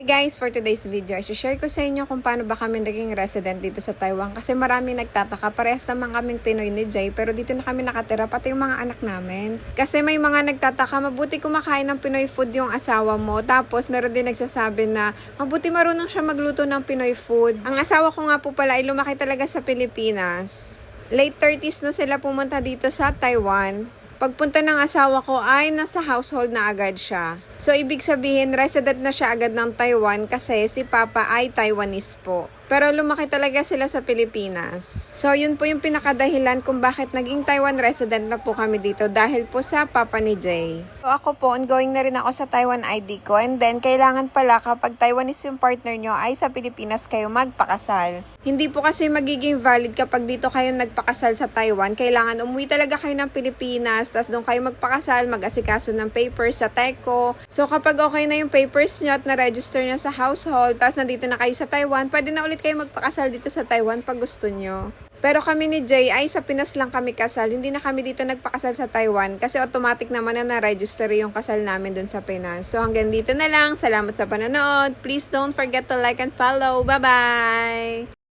Hey guys, for today's video, i-share ko sa inyo kung paano ba kami naging resident dito sa Taiwan. Kasi marami nagtataka, parehas naman kaming Pinoy ni Jay, pero dito na kami nakatira, pati yung mga anak namin. Kasi may mga nagtataka, mabuti kumakain ng Pinoy food yung asawa mo. Tapos meron din nagsasabi na, mabuti marunong siya magluto ng Pinoy food. Ang asawa ko nga po pala ay lumaki talaga sa Pilipinas. Late 30s na sila pumunta dito sa Taiwan. Pagpunta ng asawa ko ay nasa household na agad siya. So, ibig sabihin, resident na siya agad ng Taiwan kasi si Papa ay Taiwanese po. Pero lumaki talaga sila sa Pilipinas. So, yun po yung pinakadahilan kung bakit naging Taiwan resident na po kami dito dahil po sa Papa ni Jay. So, ako po, ongoing na rin ako sa Taiwan ID ko. And then, kailangan pala kapag Taiwanese yung partner nyo ay sa Pilipinas kayo magpakasal. Hindi po kasi magiging valid kapag dito kayo nagpakasal sa Taiwan. Kailangan umuwi talaga kayo ng Pilipinas, tapos doon kayo magpakasal, mag-asikaso ng papers sa TECO. So, kapag okay na yung papers nyo at na-register na sa household, tapos nandito na kayo sa Taiwan, pwede na ulit kayo magpakasal dito sa Taiwan pag gusto nyo. Pero kami ni Jay ay sa Pinas lang kami kasal, hindi na kami dito nagpakasal sa Taiwan kasi automatic naman na na-register yung kasal namin dun sa Pinas. So hanggang dito na lang, salamat sa panonood. Please don't forget to like and follow. Bye-bye!